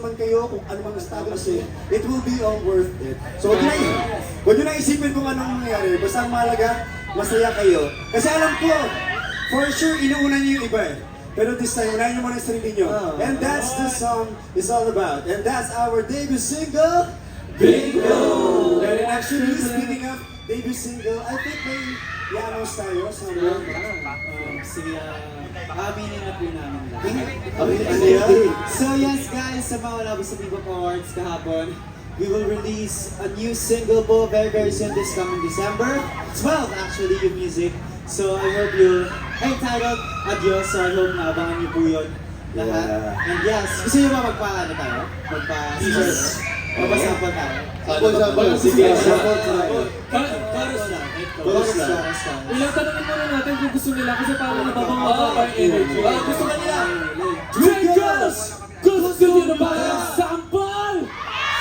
man kayo, kung ano mang status it will be all worth it. So huwag nyo na isipin kung anong mangyayari. Basta ang mahalaga, masaya kayo. Kasi alam ko, for sure, inuuna nyo yung iba eh. Pero this time, unahin nyo muna yung sarili nyo. And that's the song is all about. And that's our debut single, Bingo! And actually, speaking of debut single, I think may i-announce tayo somewhere. Sige, aminin na po namin lang. Ano yan? So yes guys, sa mga wala sa Bebop Awards kahapon, we will release a new single po very soon this coming December 12 actually yung music. So I hope you entitled Adios. So I hope naabangan niyo po yun lahat. And yes, gusto niyo ba magpa-ano tayo? Magpa-season? Magpa-sample tayo? Sample. Sige, Sample. Chorus lang. Ilang tanongin muna natin kung gusto nila kasi parang nababango pa yung energy. Gusto ka nila? Drinkers! Gusto nyo na ba yung sample?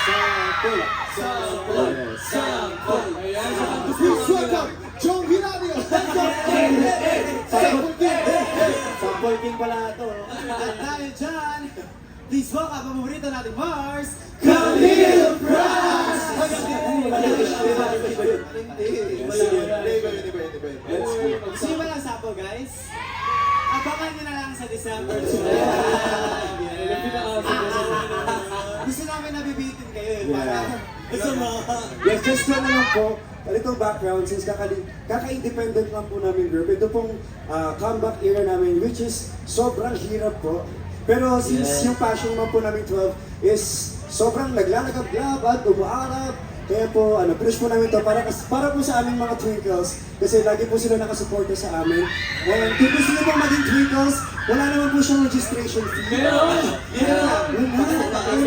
Sample! Ayan, saka gusto nyo nila. Jong Hilario! Sample king pala ito. At dahil dyan, please welcome ang paborito natin Mars, Camille Prats! Gusto nyo ba ng sample guys? Abangan nyo na lang sa December 2. Gusto namin nabibitin kayo eh. Gusto mo? Yes, just na lang po, a little background, since kaka-independent lang po namin group, ito pong comeback era namin, which is sobrang hirap po. Pero since yung passion naman po namin 12 is sobrang naglalagab-lab at umuarap, kaya po, push po namin to para po sa aming mga Twinkles, kasi lagi po sila nakasuporta sa amin. And kung gusto nyo pong maging Twinkles, wala naman po siyang registration fee. Ano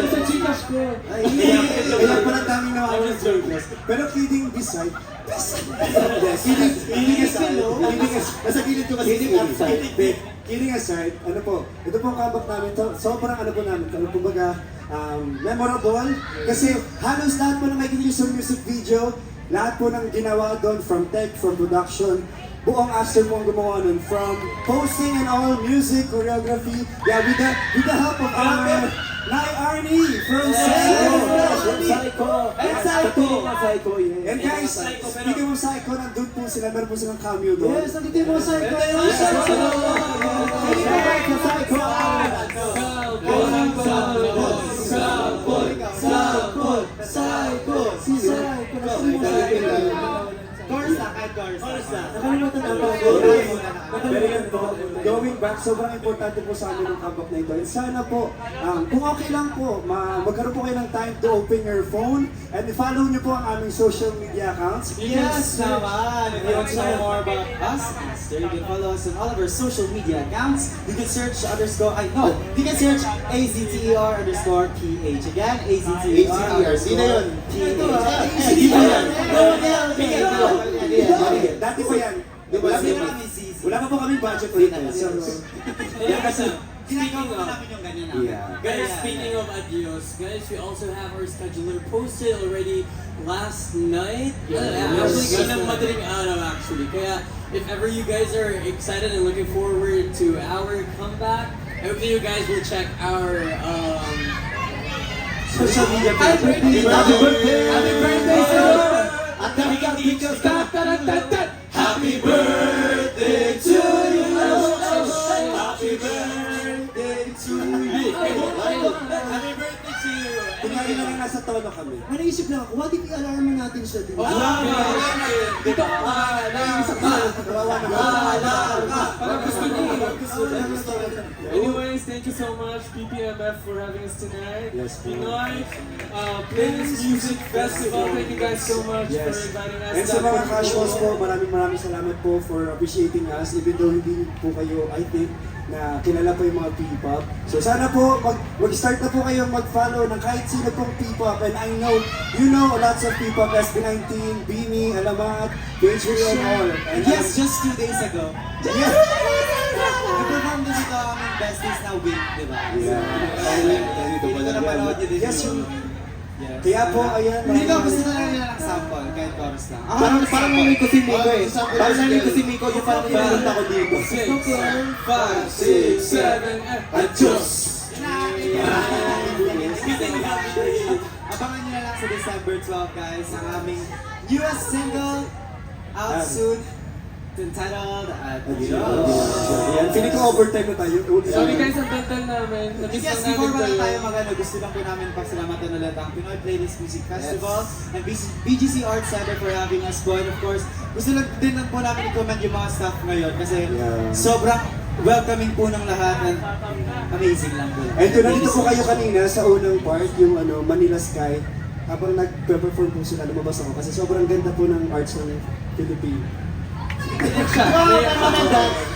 sa Gcash ko? Kaya pala daming naman ng Twinkles. Pero kidding beside, nasa gilid ko kasi kidding aside, ito pong comeback namin to, sobrang po namin, kumbaga, memorable, kasi halos lahat po na makikita nyo sa music video, lahat po ng ginawa doon, from tech, from production, buong Aster mo ang gumawa nun, from posting and all, music, choreography, with the help of our Nay Arnie from Psycho! And Psycho! And guys, speaking of Psycho, nandun po sila, meron po silang cameo doon. Yes, nandun po Psycho! Going back, sobrang importante po sa amin ang comeback na ito. And sana po, kung okay lang po, magkaroon po kayo ng time to open your phone and follow nyo po ang aming social media accounts. Yes, naman! If you want to know more about us, you can follow us on all of our social media accounts. You can search you can search AZTER_PH. Again, AZTER_PH. Dati po yan. Wala pa po kami budget for it. Guys, speaking of adios, guys, we also have our scheduler posted already last night. Actually, kinang madaling araw actually. Kaya, if ever you guys are excited and looking forward to our comeback, I hope that you guys will check our Social media. Happy birthday, sir! At happy birthday to you! Happy birthday to you! Happy birthday to you! Kunyari na lang nasa tono kami. Naisip lang ako, what if i-alarm natin siya din? Dito ka! Parang gusto niya. Anyways, thank you so much PPMF for having us tonight. Yes, Pinoy Playlist Music Festival. Thank you guys so much for inviting us. And sa mga casuals po, maraming salamat po for appreciating us, even though hindi po kayo, I think, na kilala po yung mga P-pop. So sana po, mag-start na po kayong mag-follow ng kahit sino pong P-pop. And I know, you know lots of P-pop, SB19, Beanie, Alamat, Page and all. And yes, just 2 days ago, nag-perform din ito ang besties na Wink, di ba? Hindi ko napanood yun din. Yes, yung... Kaya po, ayan. Hindi ko gusto na lang nila ng sample, kahit chorus lang. Parang narinig ko si Miko eh. Parang narinig ko si Miko, yung parang pinunta ko dito. 6, 5, 6, 7, 8, adios! Kasi we have it. Abangan nyo na lang sa December 12, guys, ang aming newest single out soon, entitled Yan, feeling ko overtime na tayo. Sorry guys, ang tantan namin. Nabis Yes, lang before namin wala tayo kayo. magano, gusto lang po namin pasalamatan ulit ang Pinoy Playlist Music Festival and BGC Arts Center for having us po. And of course, gusto lang din lang po namin i-comment yung mga staff ngayon kasi sobrang welcoming po ng lahat and amazing lang po. And kung nandito po kayo kanina sa unang part, yung Manila Sky, habang nag-perform po sila, lumabas ako kasi sobrang ganda po ng arts ng Philippines.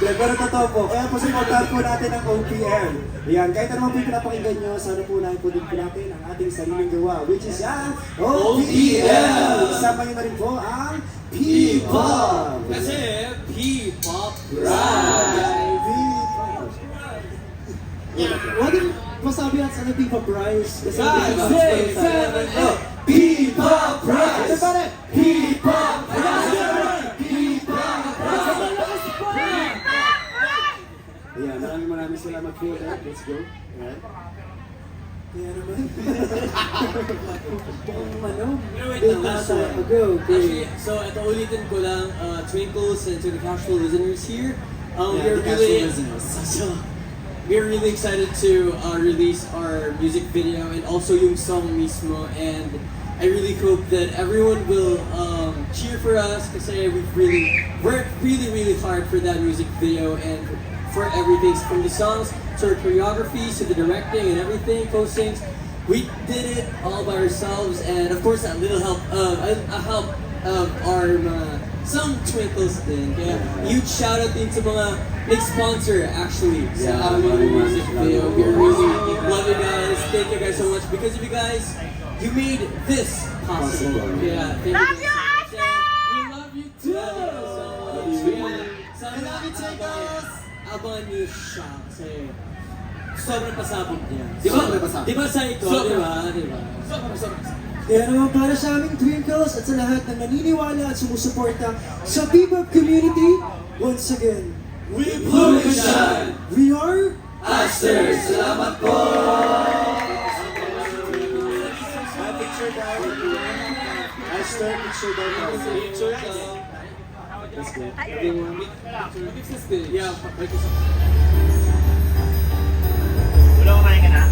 Pero totoo po, kaya po supportahan po natin ang OPM. Yan, kahit ano po yung pinapakinggan nyo, sana po nahin po din po natin ang ating sariling gawa, which is ang OPM! Isama nyo na rin po ang P-Pop! Kasi P-Pop Right! What if masabi at sa P-Pop Prize? Kasi P-Pop Prize! P-Pop Prize! Ayan, maraming salamat po. Let's go. Ayan. Kaya naman. Wait lang, last one. Actually, so ito ulitin ko lang, Twinkles and to the casual listeners here. Yeah, the casual listeners. We're really excited to release our music video and also yung song mismo, and I really hope that everyone will cheer for us kasi we've really worked really hard for that music video and for everything from the songs to our choreography to the directing and everything, postings. We did it all by ourselves, and of course a little help of our some Twinkles din. Kaya huge shout out din sa mga nag-sponsor actually sa aming music video. We really love you guys. Thank you guys so much. Because of you guys, you made this possible. Yeah, thank you guys so much. And we love you too. Love you so much. I love you, Twinkles! Abangan niyo siya kasi sobrang pasabog niya. Sobrang pasabog. Di ba sa ito? Di ba? Di ba? Kaya naman para sa aming Twinkles at sa lahat ng naniniwala at sumusuporta sa P-Pop community, once again, We bloom and shine! we are Aster! Salamat po! Picture daw. Hashtag picture daw. Picture daw. Let's go. Yeah, Wala kumain ka na?